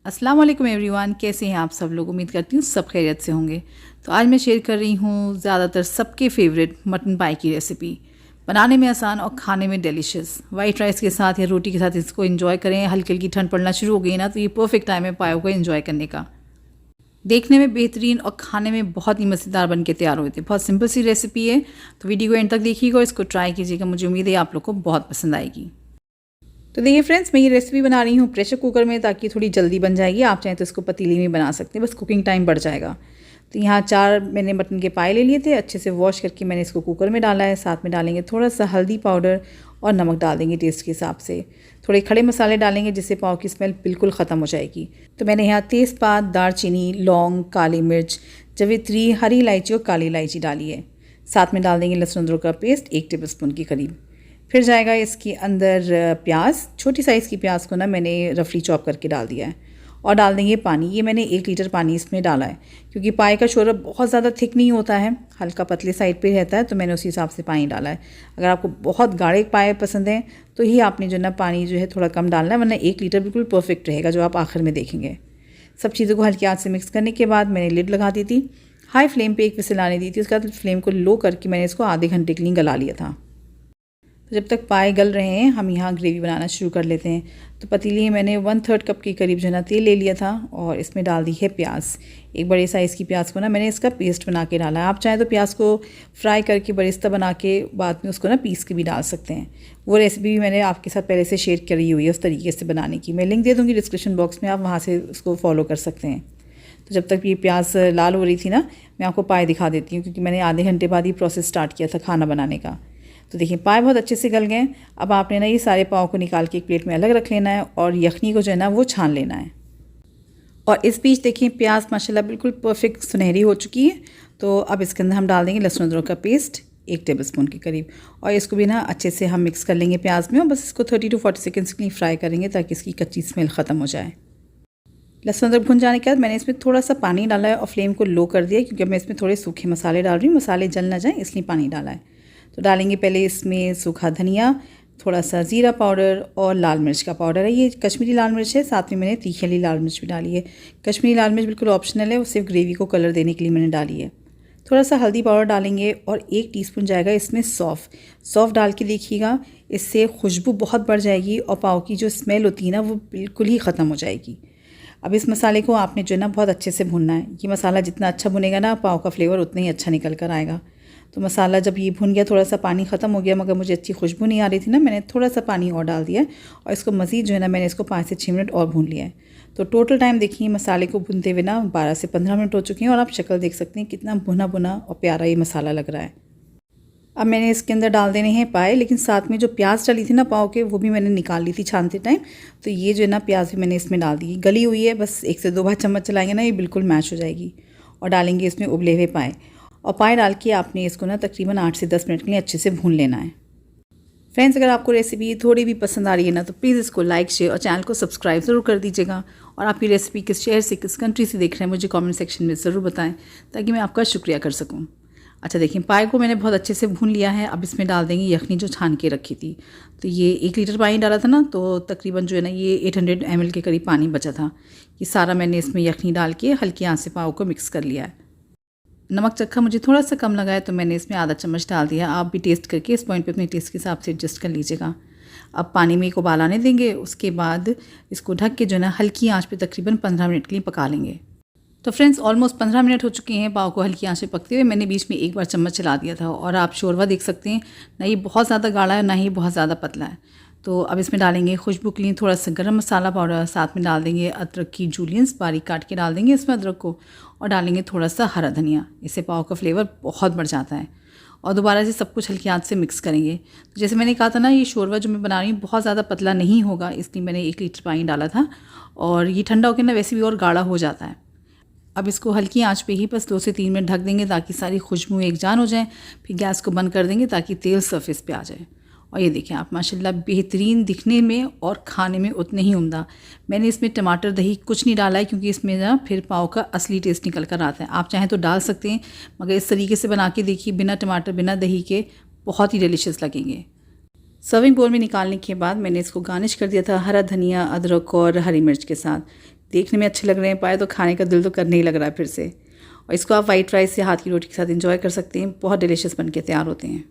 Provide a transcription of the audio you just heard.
अस्सलाम वालेकुम एवरीवन, कैसे हैं आप सब लोग। उम्मीद करती हूँ सब खैरियत से होंगे। तो आज मैं शेयर कर रही हूँ ज़्यादातर सबके फेवरेट मटन पाई की रेसिपी। बनाने में आसान और खाने में डिलीशियस। वाइट राइस के साथ या रोटी के साथ इसको एंजॉय करें। हल्की हल्की ठंड पड़ना शुरू हो गई ना, तो ये परफेक्ट टाइम है पायों को एंजॉय करने का। देखने में बेहतरीन और खाने में बहुत ही मज़ेदार बन के तैयार होते हैं। बहुत सिंपल सी रेसिपी है, तो वीडियो को एंड तक देखिएगा और इसको ट्राई कीजिएगा। मुझे उम्मीद है आप लोग को बहुत पसंद आएगी। तो देखिए फ्रेंड्स, मैं ये रेसिपी बना रही हूँ प्रेशर कुकर में, ताकि थोड़ी जल्दी बन जाएगी। आप चाहें तो इसको पतीली में बना सकते हैं, बस कुकिंग टाइम बढ़ जाएगा। तो यहाँ 4 मैंने मटन के पाए ले लिए थे। अच्छे से वॉश करके मैंने इसको कुकर में डाला है। साथ में डालेंगे थोड़ा सा हल्दी पाउडर और नमक डाल देंगे टेस्ट के हिसाब से। थोड़े खड़े मसाले डालेंगे जिससे पाव की स्मेल बिल्कुल ख़त्म हो जाएगी। तो मैंने यहाँ तेज़पात, दालचीनी, लौंग, काली मिर्च, जवित्री, हरी इलायची और काली इलायची डाली है। साथ में डाल देंगे लहसुन अदरक का पेस्ट 1 टेबल स्पून के करीब। फिर जाएगा इसके अंदर प्याज। छोटी साइज़ की प्याज को ना मैंने रफली चॉप करके डाल दिया है। और डाल देंगे पानी। ये मैंने 1 लीटर पानी इसमें डाला है, क्योंकि पाए का शोरबा बहुत ज़्यादा थिक नहीं होता है, हल्का पतले साइड पे रहता है, तो मैंने उसी हिसाब से पानी डाला है। अगर आपको बहुत गाढ़े पाए पसंद हैं तो ही आपने जो ना पानी जो है थोड़ा कम डालना है, वरना 1 लीटर बिल्कुल परफेक्ट रहेगा, जो आप आखिर में देखेंगे। सब चीज़ों को हल्की आंच से मिक्स करने के बाद मैंने लिड लगा दी थी। हाई फ्लेम पर 1 विसिल आने दी थी। उसके बाद फ्लेम को लो करके मैंने इसको आधे घंटे के लिए गला लिया था। तो जब तक पाए गल रहे हैं, हम यहाँ ग्रेवी बनाना शुरू कर लेते हैं। तो पतीली में मैंने 1/3 कप के करीब जो ना तेल ले लिया था और इसमें डाल दी है प्याज। एक बड़े साइज़ की प्याज को ना मैंने इसका पेस्ट बना के डाला है। आप चाहें तो प्याज को फ्राई करके बरिस्ता बना के बाद में उसको ना पीस के भी डाल सकते हैं। वो रेसिपी भी मैंने आपके साथ पहले से शेयर करी हुई है उस तरीके से बनाने की। मैं लिंक दे दूँगी डिस्क्रिप्शन बॉक्स में, आप वहाँ से उसको फॉलो कर सकते हैं। तो जब तक ये प्याज लाल हो रही थी ना, मैं आपको पाए दिखा देती हूँ, क्योंकि मैंने आधे घंटे बाद ही प्रोसेस स्टार्ट किया था खाना बनाने का। तो देखिए पाए बहुत अच्छे से गल गए। अब आपने ना ये सारे पाव को निकाल के एक प्लेट में अलग रख लेना है और यखनी को जो है ना वो छान लेना है। और इस बीच देखिए प्याज माशाल्लाह बिल्कुल परफेक्ट सुनहरी हो चुकी है। तो अब इसके अंदर हम डाल देंगे लहसुन अदरक का पेस्ट 1 टेबल स्पून के करीब, और इसको भी ना अच्छे से हम मिक्स कर लेंगे प्याज में, और बस इसको 30 to 40 सेकेंड्स के लिए फ्राई करेंगे ताकि इसकी कच्ची स्मेल ख़त्म हो जाए। लहसुन अदरक भुन जाने के बाद मैंने इसमें थोड़ा सा पानी डाला है और फ्लेम को लो कर दिया, क्योंकि मैं इसमें थोड़े सूखे मसाले डाल रही हूँ, मसाले जल ना जाए इसलिए पानी डाला है। तो डालेंगे पहले इसमें सूखा धनिया, थोड़ा सा ज़ीरा पाउडर और लाल मिर्च का पाउडर है। ये कश्मीरी लाल मिर्च है, साथ में मैंने तीखी वाली लाल मिर्च भी डाली है। कश्मीरी लाल मिर्च बिल्कुल ऑप्शनल है, वो सिर्फ ग्रेवी को कलर देने के लिए मैंने डाली है। थोड़ा सा हल्दी पाउडर डालेंगे और 1 टीस्पून जाएगा इसमें सौंफ डाल के देखिएगा, इससे खुशबू बहुत बढ़ जाएगी और पाव की जो स्मेल होती है ना वो बिल्कुल ही ख़त्म हो जाएगी। अब इस मसाले को आपने जो है ना बहुत अच्छे से भुनना है। ये मसाला जितना अच्छा भुनेगा ना, पाव का फ्लेवर उतना ही अच्छा निकल कर आएगा। तो मसाला जब ये भुन गया, थोड़ा सा पानी ख़त्म हो गया, मगर मुझे अच्छी खुशबू नहीं आ रही थी ना, मैंने थोड़ा सा पानी और डाल दिया और इसको मज़ीद जो है ना मैंने इसको 5 से 6 मिनट और भून लिया है। तो टोटल टाइम देखिए मसाले को भूनते हुए ना 12 से 15 मिनट हो चुके हैं, और आप शक्ल देख सकते हैं कितना भुना भुना और प्यारा ये मसाला लग रहा है। अब मैंने इसके अंदर डाल देने हैं पाए, लेकिन साथ में जो प्याज डली थी ना पाव के, वो भी मैंने निकाल ली थी छानते टाइम। तो ये जो है ना प्याज भी मैंने इसमें डाल दी, गली हुई है, बस 1 से 2 बार चम्मच चलाएंगे ना ये बिल्कुल मैश हो जाएगी। और डालेंगे इसमें उबले हुए पाए, और पाए डाल के आपने इसको ना तकरीबन 8 से 10 मिनट के लिए अच्छे से भून लेना है। फ्रेंड्स, अगर आपको रेसिपी थोड़ी भी पसंद आ रही है ना, तो प्लीज़ इसको लाइक, शेयर और चैनल को सब्सक्राइब ज़रूर कर दीजिएगा। और आपकी रेसिपी किस शहर से, किस कंट्री से देख रहे हैं, मुझे कमेंट सेक्शन में ज़रूर बताएं, ताकि मैं आपका शुक्रिया कर सकूं। अच्छा देखिए पाए को मैंने बहुत अच्छे से भून लिया है। अब इसमें डाल देंगे यखनी जो छान के रखी थी। तो ये 1 लीटर पानी डाला था ना, तो तकरीबन जो है ना ये 800 ml के करीब पानी बचा था। ये सारा मैंने इसमें यखनी डाल के हल्की आंच से पाव को मिक्स कर लिया है। नमक चक्खा मुझे थोड़ा सा कम लगा है, तो मैंने इसमें आधा चम्मच डाल दिया। आप भी टेस्ट करके इस पॉइंट पे अपने टेस्ट के हिसाब से एडजस्ट कर लीजिएगा। अब पानी में एक उबाल आने देंगे, उसके बाद इसको ढक के जो है ना हल्की आंच पे तकरीबन 15 मिनट के लिए पका लेंगे। तो फ्रेंड्स ऑलमोस्ट 15 मिनट हो चुके हैं पाव को हल्की आंच पे पकते हुए। मैंने बीच में एक बार चम्मच चला दिया था, और आप शोरबा देख सकते हैं ना, ये बहुत ज़्यादा गाढ़ा है ना ही बहुत ज़्यादा पतला है। तो अब इसमें डालेंगे खुशबू के लिए थोड़ा सा गरम मसाला पाउडर, साथ में डाल देंगे अदरक की जूलियंस, बारीक काट के डाल देंगे इसमें अदरक को, और डालेंगे थोड़ा सा हरा धनिया। इससे पाव का फ्लेवर बहुत बढ़ जाता है। और दोबारा से सब कुछ हल्की आंच से मिक्स करेंगे। तो जैसे मैंने कहा था ना, ये शोरबा जो मैं बना रही हूँ बहुत ज़्यादा पतला नहीं होगा, इसलिए मैंने 1 लीटर पानी डाला था, और ये ठंडा होकर ना वैसे भी और गाढ़ा हो जाता है। अब इसको हल्की आंच पे ही बस 2 से 3 मिनट ढक देंगे, ताकि सारी खुशबू एक जान हो जाए। फिर गैस को बंद कर देंगे ताकि तेल सरफेस पे आ जाए। और ये देखें आप माशाल्लाह बेहतरीन दिखने में और खाने में उतने ही उम्दा। मैंने इसमें टमाटर दही कुछ नहीं डाला है, क्योंकि इसमें ना फिर पाव का असली टेस्ट निकल कर आता है। आप चाहें तो डाल सकते हैं, मगर इस तरीके से बना के देखिए, बिना टमाटर बिना दही के बहुत ही डिलीशियस लगेंगे। सर्विंग बोल में निकालने के बाद मैंने इसको गार्निश कर दिया था हरा धनिया, अदरक और हरी मिर्च के साथ। देखने में अच्छे लग रहे हैं पाए तो खाने का दिल तो करने ही लग रहा है फिर से। और इसको आप वाइट राइस या हाथ की रोटी के साथ एंजॉय कर सकते हैं, बहुत डिलीशियस बन के तैयार होते हैं।